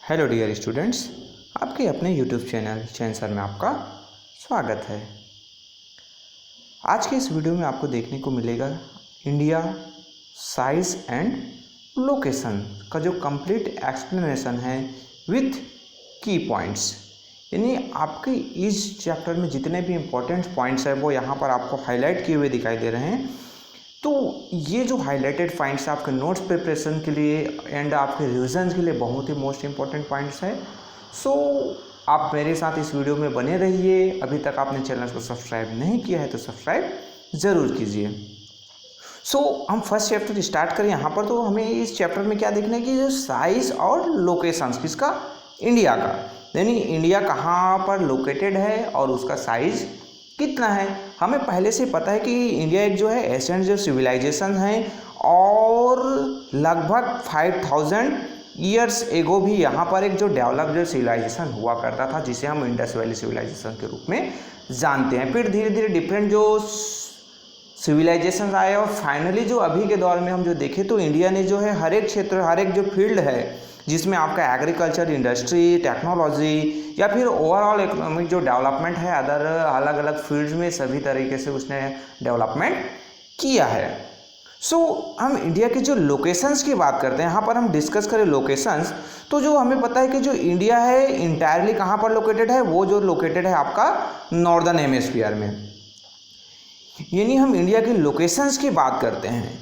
Hello dear students, आपके अपने YouTube channel चैंसर में आपका स्वागत है। आज के इस वीडियो में आपको देखने को मिलेगा इंडिया साइज एंड लोकेशन का जो कंप्लीट एक्सप्लेनेशन है विथ की पॉइंट्स। यानी आपके इस चैप्टर में जितने भी इम्पोर्टेंट पॉइंट्स हैं वो यहाँ पर आपको हाईलाइट किए हुए दिखाई दे रहे हैं। तो ये जो हाईलाइटेड पॉइंट्स आपके नोट्स प्रिपरेशन के लिए एंड आपके रिविजन के लिए बहुत ही मोस्ट इम्पॉर्टेंट पॉइंट्स है। सो आप मेरे साथ इस वीडियो में बने रहिए। अभी तक आपने चैनल को सब्सक्राइब नहीं किया है तो सब्सक्राइब ज़रूर कीजिए। सो हम फर्स्ट चैप्टर स्टार्ट करें। यहाँ पर तो हमें इस चैप्टर में क्या देखना है कि जो साइज़ और लोकेशंस किसका, इंडिया का, यानी इंडिया कहाँ पर लोकेटेड है और उसका साइज़ कितना है। हमें पहले से पता है कि इंडिया एक जो है एशियन जो सिविलाइजेशन है और लगभग 5000 ईयर्स एगो भी यहाँ पर एक जो डेवलप जो सिविलाइजेशन हुआ करता था जिसे हम इंडस वैली सिविलाइजेशन के रूप में जानते हैं। फिर धीरे धीरे डिफरेंट जो सिविलाइजेशन आए और फाइनली जो अभी के दौर में हम जो देखें तो इंडिया ने जो है हर एक क्षेत्र, हर एक जो फील्ड है जिसमें आपका एग्रीकल्चर, इंडस्ट्री, टेक्नोलॉजी या फिर ओवरऑल इकोनॉमिक जो डेवलपमेंट है अदर अलग अलग फील्ड्स में सभी तरीके से उसने डेवलपमेंट किया है। सो हम इंडिया के जो लोकेशंस की बात करते हैं, यहाँ पर हम डिस्कस करें लोकेशंस तो जो हमें पता है कि जो इंडिया है इंटायरली कहाँ पर लोकेटेड है, वो जो लोकेटेड है आपका नॉर्दर्न हेमिस्फीयर में। यानी हम इंडिया की लोकेशंस की बात करते हैं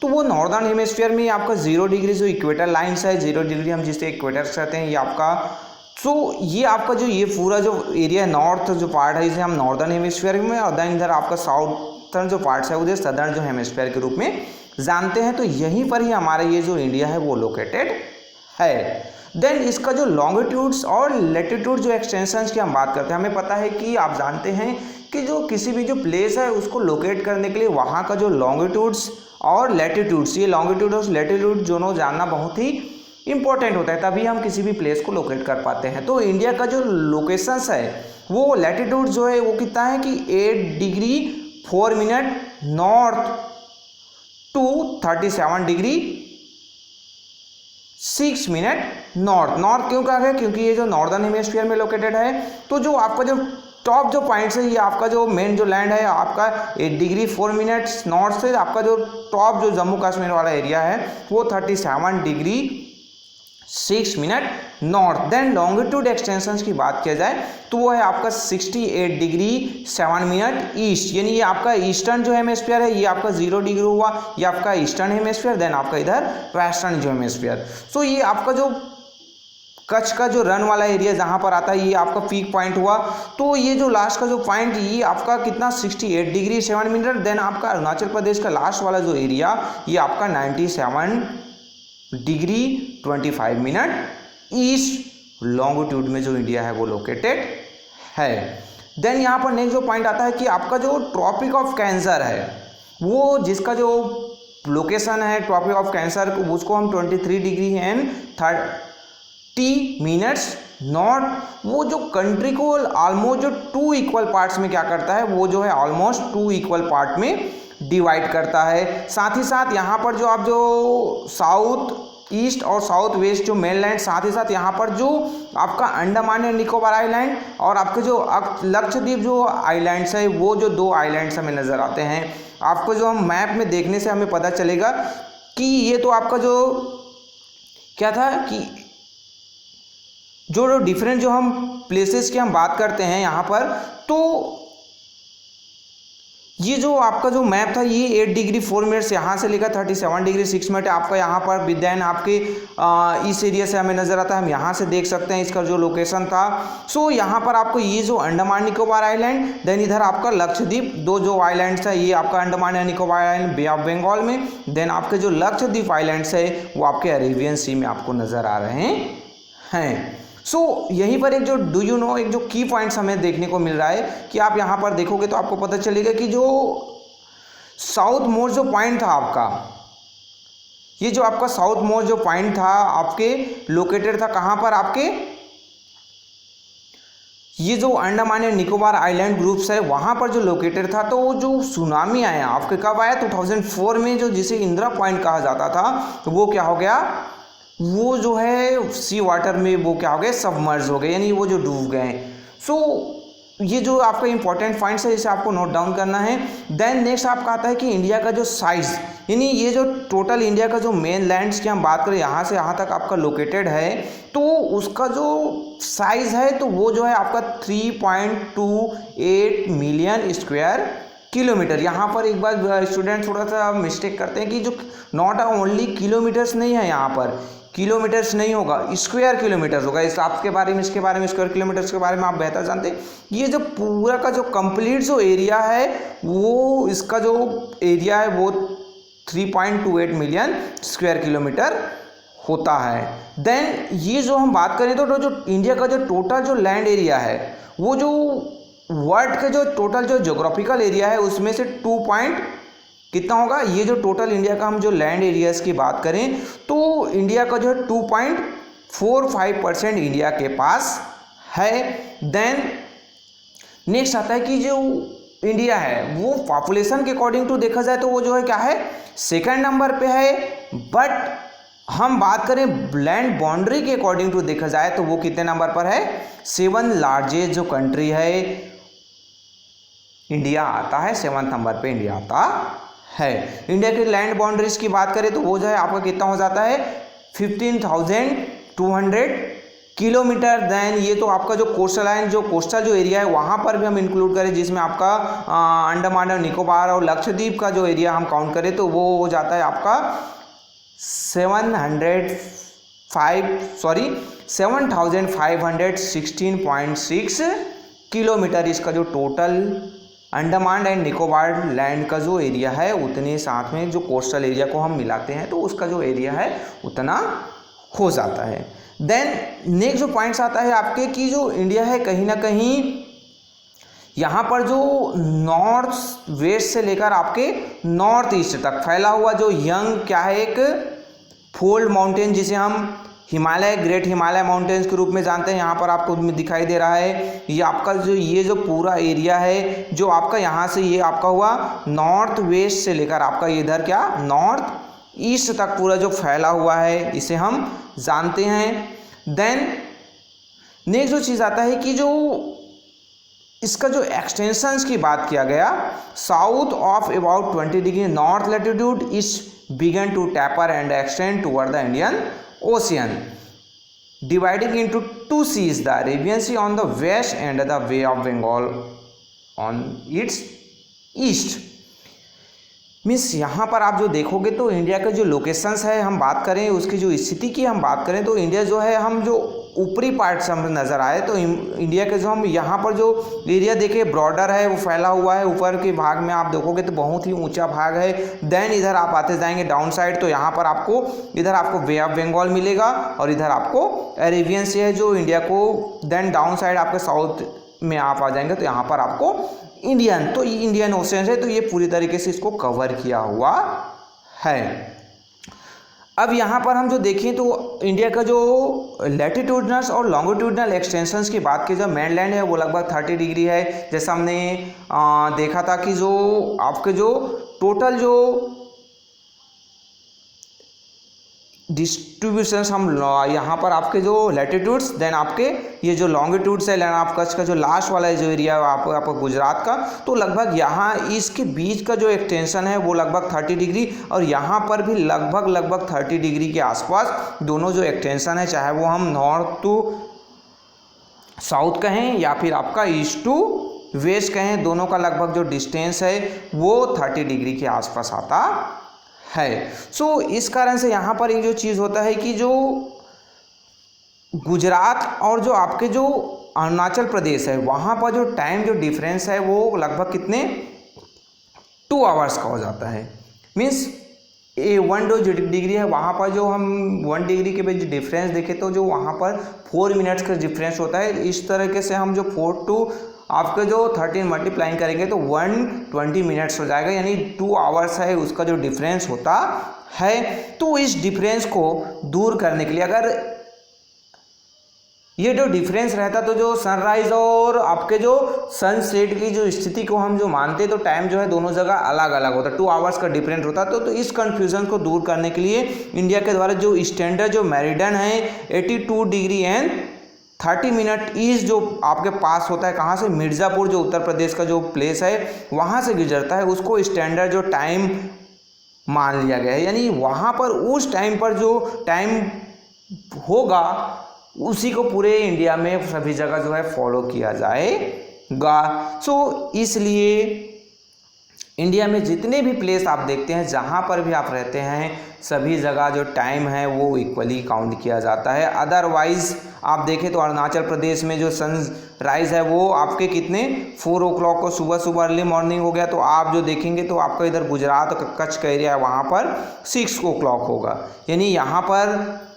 तो वो नॉर्दर्न हेमिस्फीयर में आपका 0 डिग्री जो इक्वेटर लाइन्स है, 0 डिग्री हम जिसे इक्वेटर कहते हैं, ये आपका ये आपका जो ये पूरा जो एरिया नॉर्थ जो पार्ट है इसे हम नॉर्दर्न हेमिस्फीयर में, और देन इधर आपका साउथर्न जो पार्ट्स है उधर सदर्न जो हेमिस्फीयर के रूप में जानते हैं। तो यहीं पर ही हमारा ये जो इंडिया है वो लोकेटेड है। देन इसका जो लॉन्गिट्यूड्स और लेटीट्यूड जो एक्सटेंशंस की हम बात करते हैं, हमें पता है कि आप जानते हैं कि जो किसी भी जो प्लेस है उसको लोकेट करने के लिए वहाँ का जो लॉन्गिट्यूड्स और लैटिट्यूड्स, ये लॉन्गिट्यूड और लैटिट्यूड दोनों जानना बहुत ही इंपॉर्टेंट होता है, तभी हम किसी भी प्लेस को लोकेट कर पाते हैं। तो इंडिया का जो लोकेशंस है वो लैटिट्यूड जो है वो कितना है कि 8 degree 4 minute north to 37 degree 6 minute north. North क्यों कहा गया, क्योंकि ये जो नॉर्दर्न हेमिस्फीयर में लोकेटेड है। तो जो आपका जो टॉप जो पॉइंट्स है ये आपका जो मेन जो लैंड है आपका 8 डिग्री 4 मिनट्स नॉर्थ से आपका जो टॉप जो जम्मू कश्मीर वाला एरिया है वो 37 degree 6 minute north. Then longitude extensions की बात किया जाए तो वो है आपका 68 डिग्री 7 मिनट ईस्ट। यानी ये आपका ईस्टर्न जो हेमिस्फीयर है ये आपका 0 डिग्री हुआ, ये आपका ईस्टर्न हेमिस्फीयर। देन आपका इधर वेस्टर्न जो हेमिस्फीयर। सो ये आपका जो कच्छ का जो रन वाला एरिया जहाँ पर आता है ये आपका पीक पॉइंट हुआ। तो ये जो लास्ट का जो पॉइंट ये आपका कितना 68 डिग्री 7 मिनट। देन आपका अरुणाचल प्रदेश का लास्ट वाला जो एरिया ये आपका 97 डिग्री 25 मिनट ईस्ट लॉन्गिट्यूड में जो इंडिया है वो लोकेटेड है। देन यहाँ पर नेक्स्ट जो पॉइंट आता है कि आपका जो ट्रॉपिक ऑफ कैंसर है वो जिसका जो लोकेशन है ट्रॉपिक ऑफ कैंसर उसको हम 23 डिग्री एंड 30 मिनट्स नॉर्थ। वो जो कंट्री को ऑलमोस्ट जो 2 इक्वल पार्ट्स में क्या करता है वो जो है ऑलमोस्ट 2 इक्वल पार्ट में डिवाइड करता है। साथ ही साथ यहाँ पर जो आप जो साउथ ईस्ट और साउथ वेस्ट जो मेनलैंड, साथ ही साथ यहाँ पर जो आपका अंडमान एंड निकोबार आइलैंड और आपके जो लक्षद्वीप जो आइलैंड्स है वो जो 2 आइलैंड्स हमें नज़र आते हैं। आपको जो हम मैप में देखने से हमें पता चलेगा कि ये तो आपका जो क्या था कि जो डिफरेंट जो हम प्लेसेस की हम बात करते हैं यहाँ पर, तो ये जो आपका जो मैप था ये 8 डिग्री 4 मिनट्स यहाँ से लेकर 37 डिग्री 6 मिनट आपका यहाँ पर विद्यान आपके इस एरिया से हमें नज़र आता है। हम यहाँ से देख सकते हैं इसका जो लोकेशन था। सो यहाँ पर आपको ये जो अंडमान निकोबार आइलैंड, देन इधर आपका लक्षद्वीप, 2 जो आइलैंड्स है ये आपका Andaman and Nicobar island bay of Bengal में। देन आपके जो लक्षद्वीप आइलैंड्स है वो आपके अरेबियन सी में आपको नज़र आ रहे हैं। सो यहीं पर एक जो एक जो की पॉइंट्स हमें देखने को मिल रहा है कि आप यहाँ पर देखोगे तो आपको पता चलेगा कि जो साउथ मोस्ट जो पॉइंट था आपका, ये जो आपका साउथ मोस्ट जो पॉइंट था आपके लोकेटेड था कहाँ पर, आपके ये जो Andaman and Nicobar island groups है वहाँ पर जो लोकेटेड था। तो वो जो सुनामी आया आपके कब आया 2004 में, जो जिसे इंदिरा पॉइंट कहा जाता था, तो वो क्या हो गया वो जो है सी वाटर में वो क्या हो गए, सबमर्ज हो गए, यानी वो जो डूब गए। सो ये जो आपका इंपॉर्टेंट पॉइंट्स है इसे आपको नोट डाउन करना है। देन नेक्स्ट आपका आता है कि इंडिया का जो साइज, यानी ये जो टोटल इंडिया का जो मेन लैंड्स की हम बात करें यहाँ से यहाँ तक आपका लोकेटेड है, तो उसका जो साइज है तो वो जो है आपका 3.28 मिलियन स्क्वायर किलोमीटर। यहाँ पर एक बार स्टूडेंट थोड़ा सा मिस्टेक करते हैं कि जो नॉट ओनली किलोमीटर्स नहीं है, यहाँ पर किलोमीटर्स नहीं होगा, स्क्वायर किलोमीटर्स होगा। इस आपके बारे में, इसके बारे में, स्क्वायर किलोमीटर्स के बारे में आप बेहतर जानते हैं। ये जो पूरा का जो कंप्लीट जो एरिया है वो, इसका जो एरिया है वो 3.28 मिलियन स्क्वायर किलोमीटर होता है। देन ये जो हम बात करें तो जो इंडिया का जो टोटल जो लैंड एरिया है, वो जो वर्ल्ड का जो टोटल जो ज्योग्राफिकल एरिया है उसमें से कितना होगा, ये जो टोटल इंडिया का हम जो लैंड एरियाज की बात करें तो इंडिया का जो है 2.45% इंडिया के पास है। देन नेक्स्ट आता है कि जो इंडिया है वो पॉपुलेशन के अकॉर्डिंग टू देखा जाए तो वो जो है क्या है, सेकंड नंबर पे है। बट हम बात करें लैंड बाउंड्री के अकॉर्डिंग टू देखा जाए तो वो कितने नंबर पर है, 7 लार्जेस्ट जो कंट्री है इंडिया आता है, 7th नंबर पे इंडिया आता है। इंडिया की लैंड बाउंड्रीज की बात करें तो वो जो है आपका कितना हो जाता है, 15,200 किलोमीटर। देन ये तो आपका जो कोस्टल लाइन, जो कोस्टल जो एरिया है वहाँ पर भी हम इंक्लूड करें, जिसमें आपका अंडमान और निकोबार और लक्षद्वीप का जो एरिया हम काउंट करें तो वो हो जाता है आपका 7,516.6 किलोमीटर। इसका जो total Andaman and Nicobar land का जो एरिया है उतने साथ में जो कोस्टल एरिया को हम मिलाते हैं तो उसका जो एरिया है उतना हो जाता है। देन नेक्स्ट जो पॉइंट्स आता है आपके कि जो इंडिया है कहीं ना कहीं यहाँ पर जो नॉर्थ वेस्ट से लेकर आपके नॉर्थ ईस्ट तक फैला हुआ जो यंग क्या है, एक फोल्ड माउंटेन जिसे हम हिमालय, ग्रेट हिमालय माउंटेन्स के रूप में जानते हैं, यहाँ पर आपको दिखाई दे रहा है। ये आपका जो ये जो पूरा एरिया है जो आपका यहाँ से ये आपका हुआ नॉर्थ वेस्ट से लेकर आपका इधर क्या नॉर्थ ईस्ट तक पूरा जो फैला हुआ है इसे हम जानते हैं। देन नेक्स्ट जो चीज़ आता है कि जो इसका जो एक्सटेंशंस की बात किया गया, south of about 20 degree north latitude is begin to taper and extend toward the Indian Ocean, dividing into two seas, the Arabian Sea on the west and the Bay of Bengal on its east। Means यहाँ पर आप जो देखोगे तो India के जो locations है, हम बात करें उसकी जो स्थिति की हम बात करें तो इंडिया जो है, हम जो ऊपरी पार्ट से हमें नज़र आए तो इंडिया के जो हम यहाँ पर जो एरिया देखे बॉर्डर है वो फैला हुआ है, ऊपर के भाग में आप देखोगे तो बहुत ही ऊंचा भाग है। देन इधर आप आते जाएंगे डाउन साइड तो यहाँ पर आपको इधर आपको बे ऑफ बंगाल मिलेगा और इधर आपको अरेबियन सी है जो इंडिया को। देन डाउन साइड आपके साउथ में आप आ जाएंगे तो यहाँ पर आपको इंडियन, तो इंडियन ओशियन है, तो ये पूरी तरीके से इसको कवर किया हुआ है। अब यहाँ पर हम जो देखें तो इंडिया का जो लैटिट्यूडनल और लॉन्गिट्यूडनल एक्सटेंशंस की बात की, जो मेनलैंड है वो लगभग 30 डिग्री है। जैसा हमने देखा था कि जो आपके जो टोटल जो डिस्ट्रीब्यूशंस हम यहाँ पर आपके जो लैटिट्यूड्स, देन आपके ये जो लॉन्गिट्यूड्स है लैंड ऑफ कच्छ का जो लास्ट वाला जो एरिया है आपका गुजरात का, तो लगभग यहाँ इसके बीच का जो एक्सटेंशन है वो लगभग 30 डिग्री और यहाँ पर भी लगभग 30 डिग्री के आसपास दोनों जो एक्सटेंशन है, चाहे वो हम नॉर्थ टू साउथ कहें या फिर आपका ईस्ट टू वेस्ट कहें, दोनों का लगभग जो डिस्टेंस है वो 30 डिग्री के आसपास आता है। सो इस कारण से यहाँ पर एक जो चीज़ होता है कि जो गुजरात और जो आपके जो अरुणाचल प्रदेश है वहाँ पर जो टाइम जो डिफरेंस है वो लगभग कितने 2 आवर्स का हो जाता है। मीन्स 1 जो डिग्री है वहाँ पर जो हम 1 डिग्री के बीच डिफरेंस देखें तो जो वहाँ पर 4 मिनट्स का डिफरेंस होता है। इस तरीके से हम जो 4 टू आपके जो 13 मल्टीप्लाइंग करेंगे तो 120 मिनट्स हो जाएगा, यानी 2 आवर्स है उसका जो डिफरेंस होता है। तो इस डिफरेंस को दूर करने के लिए अगर ये जो डिफरेंस रहता तो जो सनराइज और आपके जो सनसेट की जो स्थिति को हम जो मानते तो टाइम जो है दोनों जगह अलग अलग होता, 2 आवर्स का डिफरेंट होता। तो इस कन्फ्यूज़न को दूर करने के लिए इंडिया के द्वारा जो स्टैंडर्ड जो मेरिडियन है 82 डिग्री एंड 30 मिनट ईस्ट जो आपके पास होता है, कहाँ से, मिर्ज़ापुर जो उत्तर प्रदेश का जो प्लेस है वहाँ से गुजरता है, उसको स्टैंडर्ड जो टाइम मान लिया गया है। यानी वहाँ पर उस टाइम पर जो टाइम होगा उसी को पूरे इंडिया में सभी जगह जो है फॉलो किया जाएगा। सो इसलिए इंडिया में जितने भी प्लेस आप देखते हैं, जहाँ पर भी आप रहते हैं, सभी जगह जो टाइम है वो इक्वली काउंट किया जाता है। अदरवाइज आप देखें तो अरुणाचल प्रदेश में जो सनराइज है वो आपके कितने 4 o'clock को सुबह अर्ली मॉर्निंग हो गया, तो आप जो देखेंगे तो आपका इधर गुजरात कच्छ का एरिया है वहाँ पर 6 o'clock होगा। यानी यहाँ पर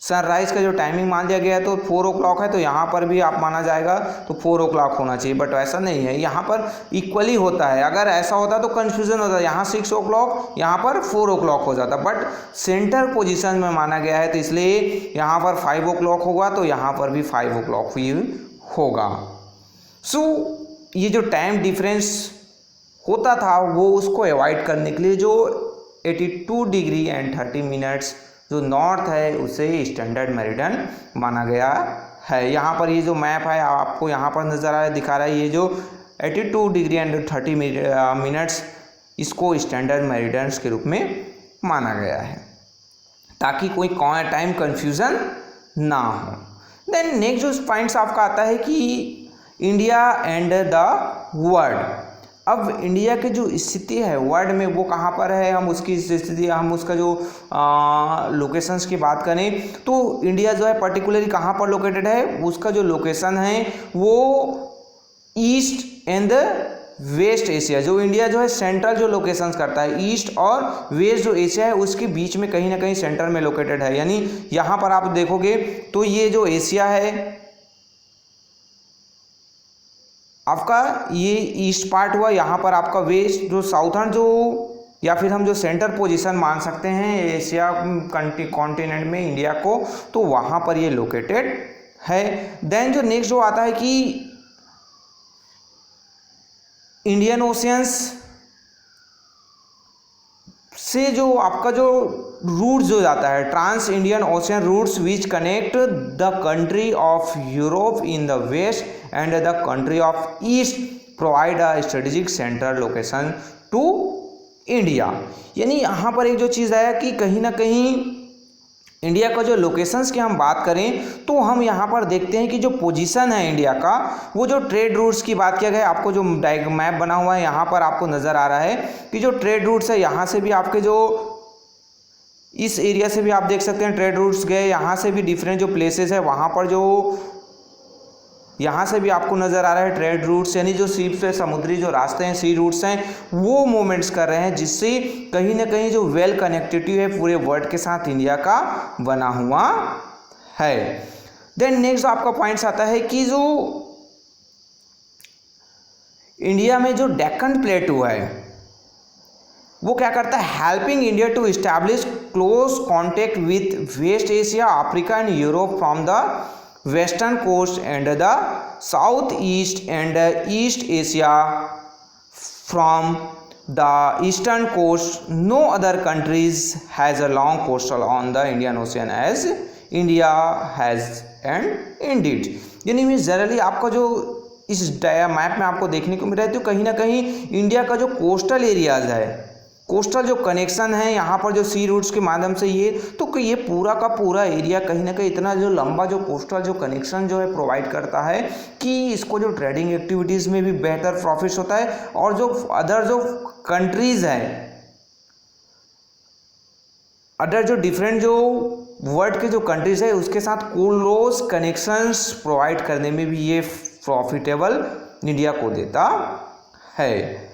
सनराइज का जो टाइमिंग मान लिया गया है तो 4 o'clock है, तो यहाँ पर भी आप माना जाएगा तो 4 o'clock होना चाहिए, बट ऐसा नहीं है, यहाँ पर इक्वली होता है। अगर ऐसा होता तो कन्फ्यूजन होता, यहाँ 6 o'clock यहाँ पर 4 o'clock हो जाता, बट सेंटर पोजीशन में माना गया है तो इसलिए यहाँ पर 5 o'clock होगा तो यहाँ पर भी 5 o'clock ही होगा। सो ये जो टाइम डिफरेंस होता था वो उसको अवॉइड करने के लिए जो 82 डिग्री एंड 30 मिनट्स जो नॉर्थ है उसे स्टैंडर्ड मेरिडियन माना गया है। यहाँ पर ये जो मैप है आपको यहाँ पर नज़र आ रहा है, दिखा रहा है, ये जो 82 डिग्री एंड 30 मिनट्स इसको स्टैंडर्ड मेरिडियंस के रूप में माना गया है ताकि कोई टाइम कंफ्यूजन ना हो। देन नेक्स्ट जो पॉइंट्स आपका आता है कि इंडिया एंड द वर्ल्ड। अब इंडिया की जो स्थिति है वर्ल्ड में वो कहाँ पर है, हम उसकी स्थिति, हम उसका जो लोकेशंस की बात करें तो इंडिया जो है पर्टिकुलरली कहाँ पर लोकेटेड है, उसका जो लोकेशन है वो ईस्ट एंड वेस्ट एशिया। जो इंडिया जो है सेंट्रल जो लोकेशंस करता है, ईस्ट और वेस्ट जो एशिया है उसके बीच में कहीं ना कहीं सेंटर में लोकेटेड है। यानी यहाँ पर आप देखोगे तो ये जो एशिया है आपका, ये ईस्ट पार्ट हुआ, यहाँ पर आपका वेस्ट जो साउथर्न जो या फिर हम जो सेंटर पोजीशन मान सकते हैं एशिया कॉन्टिनेंट में इंडिया को, तो वहाँ पर ये लोकेटेड है। देन जो नेक्स्ट जो आता है कि इंडियन ओशियंस से जो आपका जो रूट जो जाता है, trans Indian Ocean routes which connect the country of Europe in the west and the country of east provide a strategic central location to India. यानी यहाँ पर एक जो चीज़ है कि कहीं ना कहीं इंडिया का जो लोकेशंस की हम बात करें तो हम यहाँ पर देखते हैं कि जो पोजीशन है इंडिया का, वो जो ट्रेड रूट्स की बात किया गया, आपको जो मैप बना हुआ है यहाँ पर आपको नज़र आ रहा है कि जो ट्रेड रूट्स है यहाँ से भी आपके जो इस एरिया से भी आप देख सकते हैं ट्रेड रूट्स गए, यहाँ से भी डिफरेंट जो प्लेसेस है वहाँ पर जो यहाँ से भी आपको नज़र आ रहा है ट्रेड रूट्स, यानी जो सीप से समुद्री जो रास्ते हैं, सी रूट्स हैं, वो मूवमेंट्स कर रहे हैं, जिससे कहीं ना कहीं जो वेल कनेक्टिविटी है पूरे वर्ल्ड के साथ इंडिया का बना हुआ है। देन नेक्स्ट आपका पॉइंट्स आता है कि जो इंडिया में जो डेक्कन प्लेटू है वो क्या करता है, helping India to establish close contact with West Asia, Africa and Europe from the western coast and the southeast and east Asia from the eastern coast. No other countries has a long coastal on the Indian Ocean as India has and indeed. यानी मैं generally आपका जो इस map में आपको देखने को मिल रहा है तो कहीं ना कहीं इंडिया का जो कोस्टल एरियाज है, कोस्टल जो कनेक्शन है यहाँ पर जो सी रूट्स के माध्यम से ये पूरा का पूरा एरिया कहीं ना कहीं इतना जो लंबा जो कोस्टल जो कनेक्शन जो है प्रोवाइड करता है कि इसको जो ट्रेडिंग एक्टिविटीज़ में भी बेहतर प्रॉफिट्स होता है और जो अदर जो कंट्रीज़ हैं, अदर जो डिफरेंट जो वर्ल्ड के जो कंट्रीज़ है उसके साथ क्लोज कनेक्शंस प्रोवाइड करने में भी ये प्रॉफिटेबल इंडिया को देता है।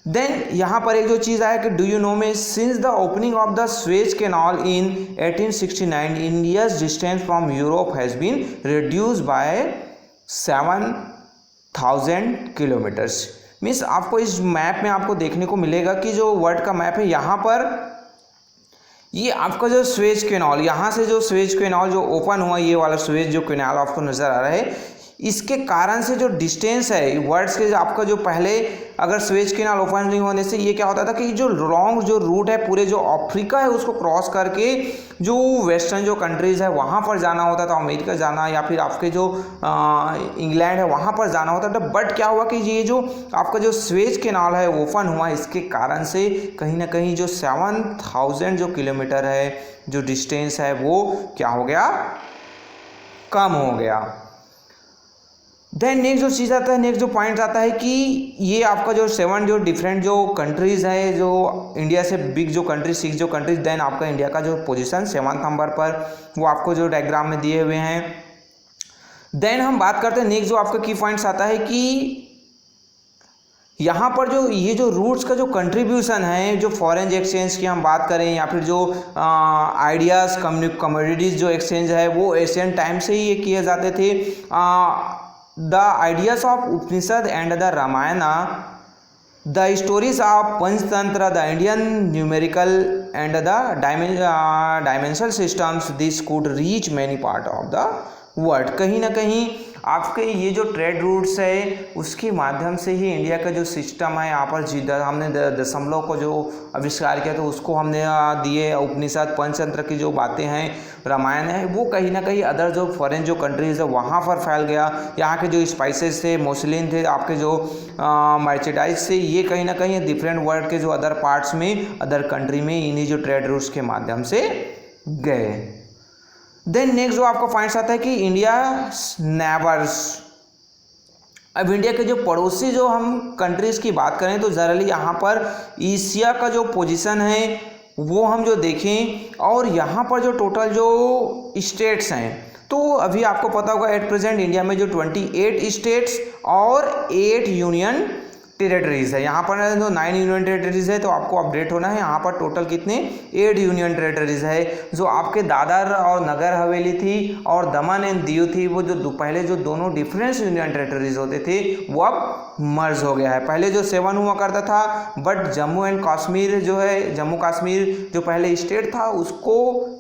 देन यहाँ पर एक जो चीज़ आया कि डू यू नो में since the opening of the Suez canal in 1869 India's distance from Europe has been reduce by 7,000 kilometres. Means आपको इस मैप में आपको देखने को मिलेगा कि जो वर्ल्ड का मैप है यहाँ पर ये आपका जो स्वेज कैनाल, यहाँ से जो स्वेज कैनाल जो ओपन हुआ, ये वाला स्वेज जो कैनाल आपको नज़र आ रहा है, इसके कारण से जो डिस्टेंस है वर्ल्ड्स के, आपका जो पहले अगर स्वेज कैनाल ओपन नहीं होने से ये क्या होता था कि जो लॉन्ग जो रूट है पूरे जो अफ्रीका है उसको क्रॉस करके जो वेस्टर्न जो कंट्रीज़ है वहाँ पर जाना होता था, अमेरिका जाना या फिर आपके जो इंग्लैंड है वहाँ पर जाना होता था। बट क्या हुआ कि ये जो आपका जो स्वेज कैनाल है ओपन हुआ, इसके कारण से कहीं ना कहीं जो 7000 जो किलोमीटर है जो डिस्टेंस है वो क्या हो गया, कम हो गया। देन नेक्स्ट जो चीज़ आता है, नेक्स्ट जो पॉइंट आता है कि ये आपका जो 7 जो डिफरेंट जो कंट्रीज़ है, जो इंडिया से बिग जो कंट्री 6 जो कंट्रीज, देन आपका इंडिया का जो पोजीशन 7th नंबर पर वो आपको जो डायग्राम में दिए हुए हैं। देन हम बात करते हैं नेक्स्ट जो आपका की पॉइंट्स आता है कि यहाँ पर जो ये जो रूट्स का जो कंट्रीब्यूशन है, जो फॉरेन एक्सचेंज की हम बात करें या फिर जो आइडियाज़ कमोडिटीज़ जो एक्सचेंज है वो एशियन टाइम से ही ये किए जाते थे। The ideas of Upanishad and the Ramayana, the stories of Panchtantra, the Indian numerical and the dimensional systems, this could reach many part of the world. कहीं ना कहीं आपके ये जो ट्रेड रूट्स है उसके माध्यम से ही इंडिया का जो सिस्टम है यहाँ पर हमने दशमलव को जो आविष्कार किया तो उसको हमने दिए। उपनिषद पंचतंत्र की जो बातें हैं, रामायण है, वो कहीं ना कहीं अदर जो फॉरेन जो कंट्रीज़ है वहाँ पर फैल गया। यहाँ के जो स्पाइसेस थे, मोसलिन थे, आपके जो मर्चेंडाइज थे, ये कहीं ना कहीं डिफरेंट वर्ल्ड के जो अदर पार्ट्स में, अदर कंट्री में इन्हीं जो ट्रेड रूट्स के माध्यम से गए। देन नेक्स्ट जो आपका पॉइंट्स आता है कि इंडिया नेबर्स, अब इंडिया के जो पड़ोसी जो हम कंट्रीज़ की बात करें तो जनरली यहाँ पर एशिया का जो पोजीशन है वो हम जो देखें, और यहाँ पर जो टोटल जो स्टेट्स हैं तो अभी आपको पता होगा एट प्रेजेंट इंडिया में जो 28 स्टेट्स और 8 यूनियन टेरेटरीज है। यहाँ पर जो 9 यूनियन टेरेटरीज है तो आपको अपडेट होना है, यहाँ पर टोटल कितने 8 यूनियन टेरेटरीज है। जो आपके दादर और नगर हवेली थी और दमन एंड दीव थी, वो जो पहले जो दोनों डिफरेंस यूनियन टेरेटरीज होते थे वो अब मर्ज हो गया है। पहले जो 7 हुआ करता था, बट जम्मू एंड कश्मीर जो है, जम्मू कश्मीर जो पहले स्टेट था उसको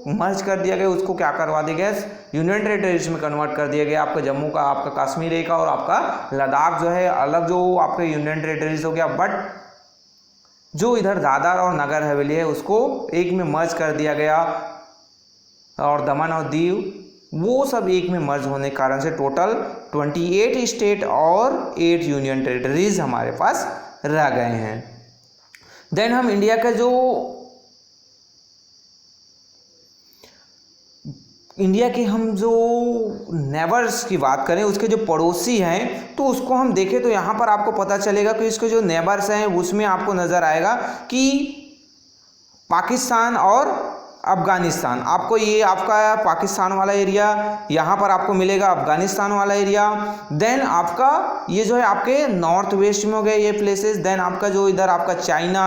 मर्ज कर दिया गया, उसको क्या करवा दिया गया, यूनियन टेरेटरीज में कन्वर्ट कर दिया गया। आपका जम्मू का, आपका कश्मीर एक और आपका लद्दाख जो है अलग जो आपके यूनियन टेरेटरीज हो गया। बट जो इधर दादर और नगर हवेली है उसको एक में मर्ज कर दिया गया, और दमन और दीव वो सब एक में मर्ज होने के कारण से टोटल 28 स्टेट और 8 यूनियन टेरेटरीज हमारे पास रह गए हैं। देन हम इंडिया का जो इंडिया के हम जो नेबर्स की बात करें, उसके जो पड़ोसी हैं तो उसको हम देखें तो यहाँ पर आपको पता चलेगा कि इसके जो नेबर्स हैं उसमें आपको नज़र आएगा कि पाकिस्तान और अफ़गानिस्तान, आपको ये आपका पाकिस्तान वाला एरिया यहाँ पर आपको मिलेगा, अफ़गानिस्तान वाला एरिया। देन आपका ये जो है आपके नॉर्थ वेस्ट में हो गए ये प्लेसेस। देन आपका जो इधर आपका चाइना,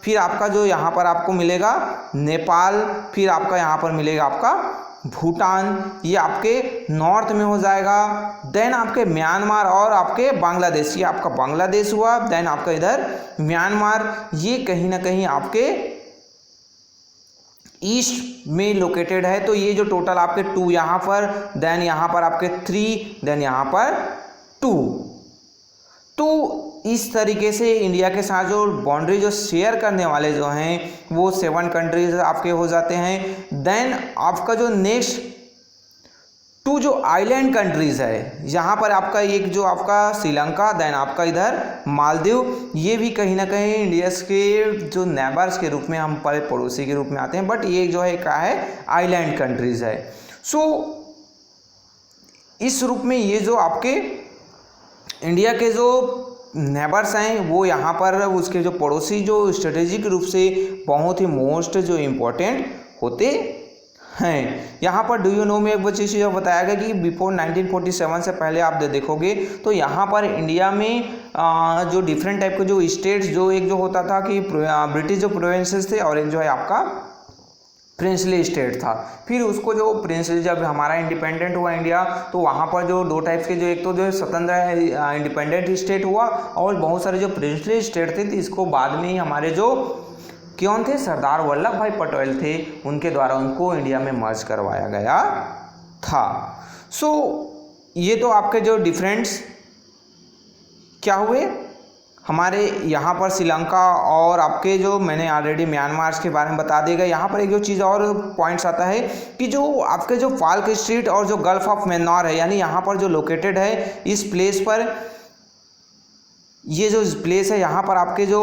फिर आपका जो यहाँ पर आपको मिलेगा नेपाल, फिर आपका यहाँ पर मिलेगा आपका भूटान, ये आपके नॉर्थ में हो जाएगा। देन आपके म्यांमार और आपके बांग्लादेश, ये आपका बांग्लादेश हुआ। देन आपका इधर म्यांमार, ये कहीं ना कहीं आपके ईस्ट में लोकेटेड है। तो ये जो टोटल आपके 2 यहाँ पर, देन यहाँ पर आपके 3, देन यहाँ पर 2। तो इस तरीके से इंडिया के साथ जो बाउंड्री जो शेयर करने वाले जो हैं वो 7 कंट्रीज आपके हो जाते हैं। देन आपका जो नेक्स्ट 2 जो आइलैंड कंट्रीज़ है, यहाँ पर आपका एक जो आपका श्रीलंका, देन आपका इधर मालदीव, ये भी कहीं ना कहीं इंडिया के जो नेबर्स के रूप में हम पड़ोसी के रूप में आते हैं। बट ये जो है क्या है, आइलैंड कंट्रीज़ है। सो इस रूप में ये जो आपके इंडिया के जो नेबर्स हैं वो यहाँ पर उसके जो पड़ोसी जो स्ट्रेटेजिक रूप से बहुत ही मोस्ट जो इम्पोर्टेंट होते हैं। यहाँ पर डू यू नो में एक वो चीज़ बताया गया कि बिफोर 1947 से पहले आप देखोगे तो यहाँ पर इंडिया में जो डिफरेंट टाइप के जो स्टेट्स, जो एक जो होता था कि ब्रिटिश जो प्रोविंसेस थे और एक जो है आपका प्रिंसली स्टेट था। फिर उसको जो प्रिंसली, जब हमारा इंडिपेंडेंट हुआ इंडिया, तो वहाँ पर जो 2 टाइप्स के जो एक तो जो स्वतंत्र इंडिपेंडेंट स्टेट हुआ और बहुत सारे जो प्रिंसली स्टेट थे। तो इसको बाद में ही हमारे जो कौन थे? सरदार वल्लभ भाई पटेल थे, उनके द्वारा उनको इंडिया में मर्ज करवाया गया था। सो ये तो आपके जो डिफरेंट्स क्या हुए हमारे यहाँ पर श्रीलंका और आपके जो मैंने ऑलरेडी म्यांमार के बारे में बता दिया गया। यहाँ पर एक जो चीज़ और पॉइंट्स आता है कि जो आपके जो फाल्क स्ट्रीट और जो गल्फ ऑफ मैन्नार है, यानी यहाँ पर जो लोकेटेड है इस प्लेस पर, ये जो प्लेस है यहाँ पर आपके जो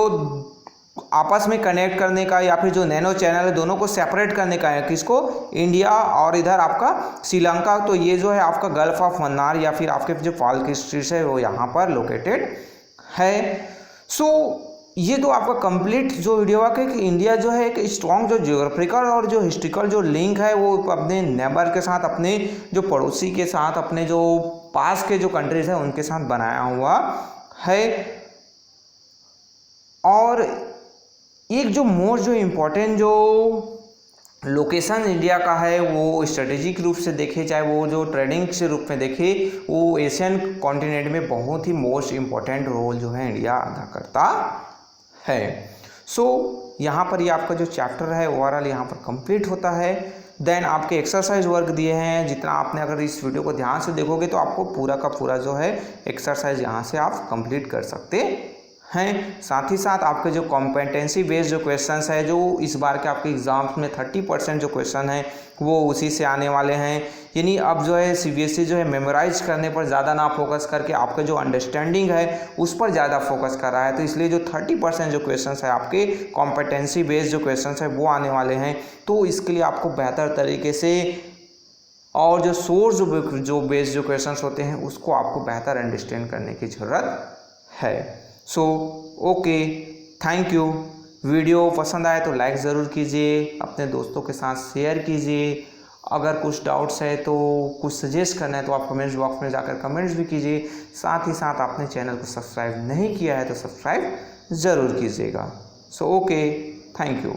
आपस में कनेक्ट करने का या फिर जो नैनो चैनल है दोनों को सेपरेट करने का है, किसको? इंडिया और इधर आपका श्रीलंका। तो ये जो है आपका गल्फ ऑफ मन्नार या फिर आपके जो फाल्क स्ट्रीट है वो यहाँ पर लोकेटेड है। सो ये तो आपका कंप्लीट जो वीडियो है कि इंडिया जो है एक स्ट्रॉन्ग जो जियोग्राफिकल और जो हिस्ट्रिकल जो लिंक है वो अपने नेबर के साथ, अपने जो पड़ोसी के साथ, अपने जो पास के जो कंट्रीज है उनके साथ बनाया हुआ है। और एक जो मोस्ट जो इम्पोर्टेंट जो लोकेशन इंडिया का है वो स्ट्रेटेजिक रूप से देखे, चाहे वो जो ट्रेडिंग के रूप में देखे, वो एशियन कॉन्टिनेंट में बहुत ही मोस्ट इम्पोर्टेंट रोल जो है इंडिया अदा करता है। सो यहाँ पर ये आपका जो चैप्टर है ओवरऑल यहाँ पर कंप्लीट होता है। देन आपके एक्सरसाइज वर्क दिए हैं, जितना आपने अगर इस वीडियो को ध्यान से देखोगे तो आपको पूरा का पूरा जो है एक्सरसाइज यहाँ से आप कंप्लीट कर सकते हैं। साथ ही साथ आपके जो कॉम्पिटेंसी बेस्ड जो क्वेश्चंस है, जो इस बार के आपके एग्जाम्स में 30% जो क्वेश्चन है वो उसी से आने वाले हैं। यानी अब जो है सीबीएसई जो है मेमोराइज करने पर ज़्यादा ना फोकस करके आपके जो अंडरस्टैंडिंग है उस पर ज़्यादा फोकस कर रहा है। तो इसलिए जो 30% जो क्वेश्चंस है आपके कॉम्पिटेंसी बेस्ड जो क्वेश्चंस है वो आने वाले हैं। तो इसके लिए आपको बेहतर तरीके से और जो सोर्स जो बेस्ड जो क्वेश्चंस होते हैं उसको आपको बेहतर अंडरस्टैंड करने की ज़रूरत है। So okay, thank you. Video पसंद आए तो लाइक ज़रूर कीजिए, अपने दोस्तों के साथ शेयर कीजिए। अगर कुछ डाउट्स है तो कुछ सजेस्ट करना है तो आप कमेंट्स बॉक्स में जाकर कमेंट्स भी कीजिए। साथ ही साथ आपने चैनल को सब्सक्राइब नहीं किया है तो सब्सक्राइब ज़रूर कीजिएगा। So okay, thank you.